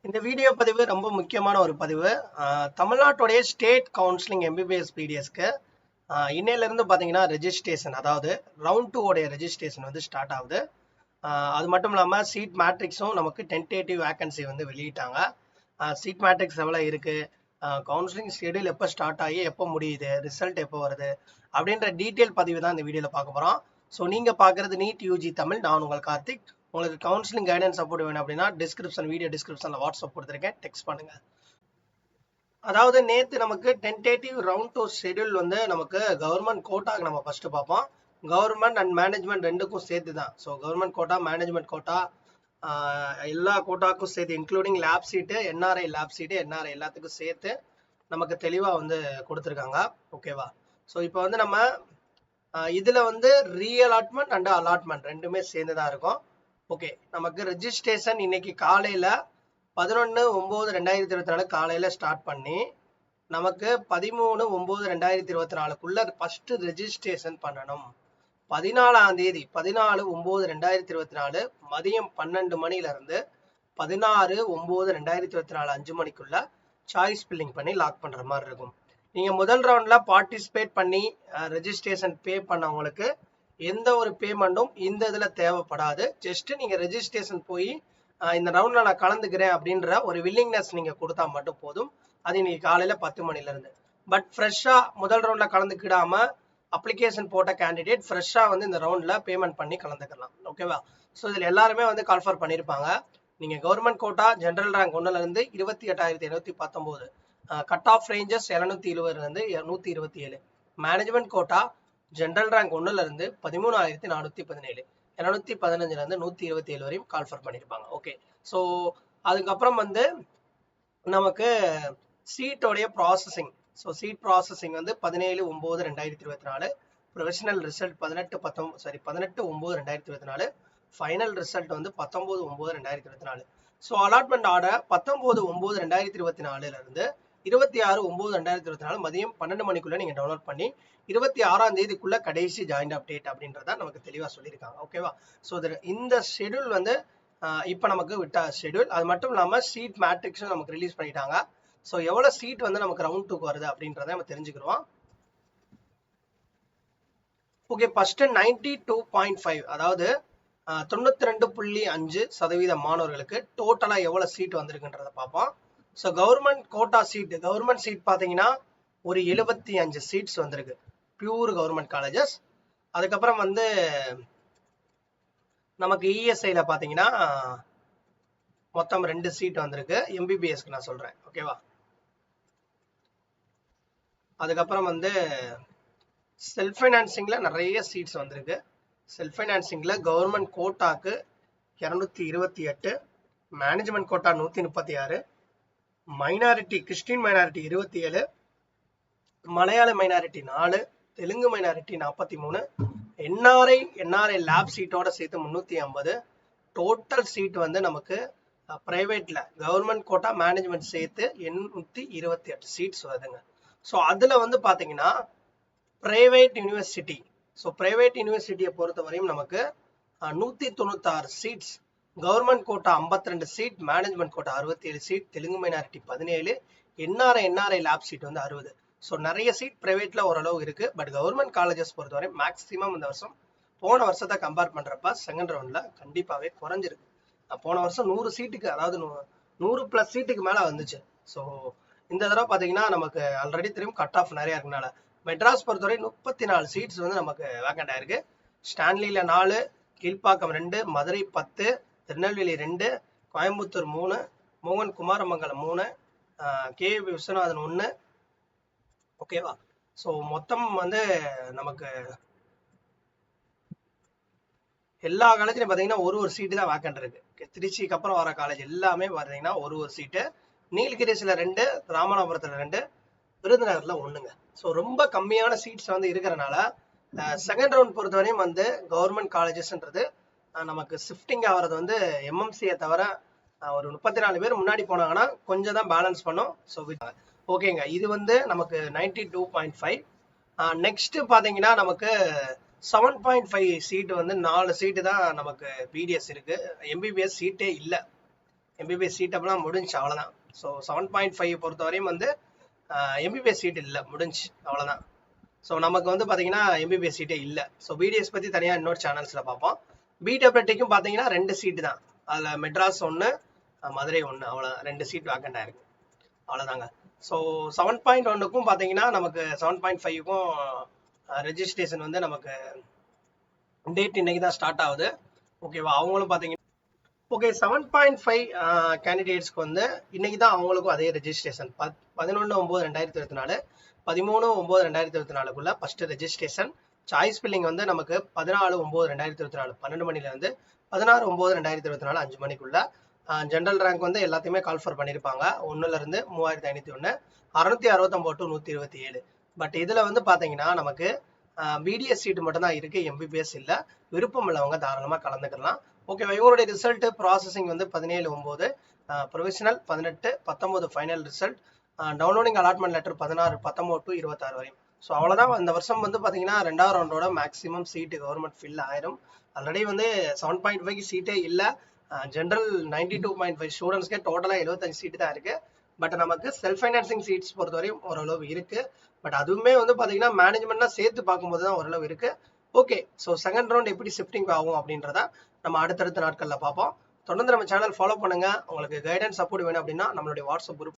இந்த வீடியோ பதிவு ரொம்ப முக்கியமான ஒரு பதிவு. தமிழ்நாட்டுடைய ஸ்டேட் கவுன்சிலிங் எம்பிபிஎஸ் பிடிஎஸ்க்கு இன்னையிலேருந்து பார்த்தீங்கன்னா ரெஜிஸ்ட்ரேஷன், அதாவது ரவுண்ட் 2 உடைய ரெஜிஸ்ட்ரேஷன் வந்து ஸ்டார்ட் ஆகுது. அது மட்டும் இல்லாமல் சீட் மேட்ரிக்ஸும் நமக்கு டென்டேட்டிவ் வேக்கன்சி வந்து வெளியிட்டாங்க. சீட் மேட்ரிக்ஸ் எவ்வளோ இருக்குது, கவுன்சிலிங் ஷெடியூல் எப்போ ஸ்டார்ட் ஆகி எப்போ முடியுது, ரிசல்ட் எப்போ வருது அப்படின்ற டீட்டெயில் பதிவு தான் இந்த வீடியோவில் பார்க்க போகிறோம். ஸோ நீங்கள் பார்க்குறது நீட் யூஜி தமிழ். நான் உங்கள் கார்த்திக். உங்களுக்கு கவுன்சிலிங் கைடன்ஸ் சப்போர்ட் வேணும் அப்படின்னா வீடியோ டிஸ்கிரிப்ஷனில் வாட்ஸ்அப் கொடுத்துருக்கேன், டெக்ஸ்ட் பண்ணுங்க. அதாவது நேற்று நமக்கு டென்டேட்டிவ் ரவுண்ட் 2 ஷெடியூல் வந்து நமக்கு கவர்மெண்ட் கோட்டாக்கு நம்ம ஃபர்ஸ்ட் பார்ப்போம். கவர்மெண்ட் அண்ட் மேனேஜ்மெண்ட் ரெண்டுக்கும் சேர்த்து தான். So government quota, management quota, எல்லா கோட்டாக்கும் சேர்த்து, including lapse seat, NRI lapse seat, NRI எல்லாத்துக்கும் சேர்த்து நமக்கு தெளிவாக வந்து கொடுத்துருக்காங்க. ஓகேவா? ஸோ இப்போ வந்து நம்ம இதில் வந்து ரீஅலாட்மெண்ட் அண்ட் அலாட்மெண்ட் ரெண்டுமே சேர்ந்து தான் இருக்கும். ஓகே, நமக்கு ரெஜிஸ்ட்ரேஷன் இன்னைக்கு காலையில் 11/9/2024 காலையில் ஸ்டார்ட் பண்ணி நமக்கு 13/9/2024 ஃபர்ஸ்ட் ரெஜிஸ்ட்ரேஷன் பண்ணணும். 14ஆம் தேதி 14/9/2024 மதியம் 12 மணிலேருந்து 16/9/2024 5 மணிக்குள்ள சாய்ஸ் ஃபில்லிங் பண்ணி லாக் பண்ணுற மாதிரி இருக்கும். நீங்கள் முதல் ரவுண்டில் பார்ட்டிசிபேட் பண்ணி ரெஜிஸ்ட்ரேஷன் பே பண்ணவங்களுக்கு எந்த ஒரு பேமெண்ட்டும் இந்த இதில் தேவைப்படாது. ஜஸ்ட் நீங்கள் ரெஜிஸ்ட்ரேஷன் போய் இந்த ரவுண்டில் நான் கலந்துக்கிறேன் அப்படின்ற ஒரு வில்லிங்னஸ் நீங்கள் கொடுத்தா மட்டும் போதும். அது இன்னைக்கு காலையில் 10 மணிலேருந்து. பட் ஃப்ரெஷ்ஷாக முதல் ரவுண்டில் கலந்துக்கிடாமல் அப்ளிகேஷன் போட்ட கேண்டிடேட் ஃப்ரெஷ்ஷாக வந்து இந்த ரவுண்டில் பேமெண்ட் பண்ணி கலந்துக்கலாம். ஓகேவா? ஸோ இதில் எல்லாருமே வந்து கால்ஃபர் பண்ணியிருப்பாங்க. நீங்கள் கவர்மெண்ட் கோட்டா ஜென்ரல் ரேங்க் 1லேருந்து 28,819, cut off ranges 720 127, management quota general rank 1லேருந்து 13,417, 715 127 வரையும் கால்ஃபர் பண்ணியிருப்பாங்க. ஓகே, ஸோ அதுக்கப்புறம் வந்து நமக்கு சீட்டோடைய ப்ராசஸிங். ஸோ சீட் ப்ராசஸிங் வந்து 17/9/2024, ப்ரொஃபஷனல் ரிசல்ட் 18/9/2024, ஃபைனல் ரிசல்ட் வந்து 19/9/2024. ஸோ அலாட்மெண்ட் ஆர்டர் 19/9/2024 26/9/2024 மதியம் 12 மணிக்குள்ள நீங்க டவுன்லோட் பண்ணி 26ஆம் தேதிக்குள்ள கடைசி ஜாயின்ட் அப்டேட் அப்படின்றத நமக்கு தெளிவா சொல்லியிருக்காங்க. ஓகேவா? ஸோ இந்த ஷெடியூல் வந்து இப்போ நமக்கு விட்ட ஷெடியூல். அது மட்டும் இல்லாமல் சீட் மேட்ரிக்ஸும் நமக்கு ரிலீஸ் பண்ணிட்டாங்க. ஸோ எவ்வளோ சீட் வந்து நமக்கு ரவுண்ட் 2 வருது அப்படின்றத நம்ம தெரிஞ்சுக்கிறோம். ஓகே, ஃபர்ஸ்ட் 92.5, அதாவது 92.5% மாணவர்களுக்கு டோட்டலா எவ்வளவு சீட் வந்திருக்குன்றத பார்ப்போம். So government quota seat, government seat பார்த்தீங்கன்னா ஒரு 75 சீட்ஸ் வந்திருக்கு, பியூர் கவர்மெண்ட் காலேஜஸ். அதுக்கப்புறம் வந்து நமக்கு இஎஸ்ஐல பார்த்தீங்கன்னா மொத்தம் 2 சீட் வந்திருக்கு, எம்பிபிஎஸ்க்கு நான் சொல்றேன். ஓகேவா? அதுக்கப்புறம் வந்து செல்ஃப் ஃபைனான்சிங்ல நிறைய சீட்ஸ் வந்திருக்கு. செல்ஃப் ஃபைனான்சிங்ல கவர்மெண்ட் கோட்டாக்கு 228, management quota 136, minority Christian minority 27, மலையாள minority 4, Telugu minority 43, NRI lapse சீட்டோட சேர்த்து 350. டோட்டல் சீட் வந்து நமக்கு பிரைவேட்ல கவர்மெண்ட் கோட்டா மேனேஜ்மெண்ட் சேர்த்து 828 சீட்ஸ் வருதுங்க. ஸோ அதுல வந்து பாத்தீங்கன்னா பிரைவேட் யூனிவர்சிட்டி, ஸோ பிரைவேட் யூனிவர்சிட்டியை பொறுத்த வரையும் நமக்கு 196 seats, government quota 52 seat, management quota 67 seat, Telugu minority 17, NRI lapse seat வந்து 60. ஸோ நிறைய சீட் பிரைவேட்ல ஓரளவு இருக்கு. பட் கவர்மெண்ட் காலேஜஸ் பொறுத்தவரை மேக்ஸிமம் இந்த வருஷம் போன வருஷத்தை கம்பேர் பண்றப்ப செகண்ட் ரவுண்ட்ல கண்டிப்பாவே குறைஞ்சிருக்கு. போன வருஷம் 100 சீட்டுக்கு, அதாவது 100+ சீட்டுக்கு மேல வந்துச்சு. ஸோ இந்த தடவை பாத்தீங்கன்னா நமக்கு ஆல்ரெடி தெரியும் கட் ஆஃப் நிறைய இருக்கனால மெட்ராஸ் பொறுத்தவரை 34 சீட்ஸ் வந்து நமக்கு வேக்கண்ட் ஆயிருக்கு. ஸ்டான்லியில 4, கீழ்ப்பாக்கம் 2, மதுரை 10, திருநெல்வேலி 2, கோயம்புத்தூர் 3, மோகன் குமாரமங்கலம் 3, கே விஸ்வநாதன் 1. ஓகேவா? ஸோ மொத்தம் வந்து நமக்கு எல்லா காலேஜ்லையும் பார்த்தீங்கன்னா ஒரு சீட்டு தான் வேக்கண்ட் இருக்கு. திருச்சிக்கு அப்புறம் வர காலேஜ் எல்லாமே பார்த்தீங்கன்னா ஒரு சீட்டு. நீலகிரிஸ்ல 2, ராமநாதபுரத்துல 2, விருதுநகர்ல 1ங்க. ஸோ ரொம்ப கம்மியான சீட்ஸ் வந்து இருக்கிறனால செகண்ட் ரவுண்ட் பொறுத்தவரையும் வந்து கவர்மெண்ட் காலேஜஸ்ன்றது நமக்கு ஷிஃப்டிங் ஆகிறது வந்து எம்எம்சியை தவிர ஒரு 34 பேர் முன்னாடி போனாங்கன்னா கொஞ்சம் தான் பேலன்ஸ் பண்ணும். ஸோ ஓகேங்க, இது வந்து நமக்கு 92.5. நெக்ஸ்ட் பார்த்தீங்கன்னா நமக்கு 7.5 சீட்டு வந்து 4 சீட்டு தான் நமக்கு பிடிஎஸ் இருக்கு, எம்பிபிஎஸ் சீட்டே இல்லை. எம்பிபிஎஸ் சீட் அப்பெல்லாம் முடிஞ்சு அவ்வளோதான். ஸோ 7.5 பொறுத்த வரையும் வந்து எம்பிபிஎஸ் சீட் இல்லை, முடிஞ்சு அவ்வளோதான். ஸோ நமக்கு வந்து பார்த்தீங்கன்னா எம்பிபிஎஸ் சீட்டே இல்லை. ஸோ பிடிஎஸ் பற்றி தனியாக இன்னொரு சேனல்ஸில் பார்ப்போம். பிடபிள்யூடிக்கும் பார்த்தீங்கன்னா 2 சீட்டு தான். அதில் மெட்ராஸ் 1, மதுரை 1, அவ்வளோ 2 சீட் வேக்கண்ட் ஆயிருக்கு, அவ்வளோதாங்க. ஸோ 7.1க்கும் பார்த்தீங்கன்னா நமக்கு 7.5க்கும் ரெஜிஸ்ட்ரேஷன் வந்து நமக்கு டேட் இன்னைக்கு தான் ஸ்டார்ட் ஆகுது. ஓகேவா, அவங்களும் பார்த்தீங்கன்னா ஓகே 7.5 கேண்டிடேட்ஸ்க்கு வந்து இன்னைக்கு தான் அவங்களுக்கும் அதே registration 11/9/2024 13/9/2024 first registration. Choice filling வந்து நமக்கு 14/9/2024 12 மணிலேருந்து 16/9/2024 5 மணிக்குள்ள. ஜென்ரல் ரேங்க் வந்து எல்லாத்தையுமே கால்ஃபர் பண்ணியிருப்பாங்க. 1லேருந்து 3501, 669 to 127. பட் இதில் வந்து பார்த்தீங்கன்னா நமக்கு பிடிஎஸ் சீட்டு மட்டும் தான் இருக்குது, எம்பிபிஎஸ் இல்லை. விருப்பம் உள்ளவங்க தாராளமாக கலந்துக்கலாம். ஓகேவா, இவங்களுடைய ரிசல்ட் ப்ராசஸிங் வந்து 17/9, provisional 18, 19 final result, downloading allotment letter 16, 19 to 26 வரையும். ஸோ அவ்வளோதான். இந்த வருஷம் வந்து பார்த்தீங்கன்னா 2வது ரவுண்டோட மேக்ஸிமம் சீட்டு கவர்மெண்ட் ஃபில் ஆயிரும். ஆல்ரெடி வந்து 7.5க்கு சீட்டே இல்லை. ஜென்ரல் 92.5 ஸ்டூடெண்ட்ஸ்க்கே டோட்டலாக 75 சீட்டு தான் இருக்குது. பட் நமக்கு செல்ஃப் ஃபைனான்சிங் சீட்ஸ் பொறுத்தவரையும் ஓரளவு இருக்குது. பட் அதுவுமே வந்து பார்த்தீங்கன்னா மேனேஜ்மெண்ட்லாம் சேர்த்து பார்க்கும்போது தான் ஓரளவு இருக்குது. ஓகே, ஸோ செகண்ட் ரவுண்ட் எப்படி ஷிஃப்டிங் ஆகும் அப்படின்றத நம்ம அடுத்தடுத்த நாட்களில் பார்ப்போம். தொடர்ந்து நம்ம சேனல் ஃபாலோ பண்ணுங்கள். உங்களுக்கு கைடன்ஸ் சப்போர்ட் வேணும் அப்படின்னா நம்மளுடைய வாட்ஸ்அப் குரூப்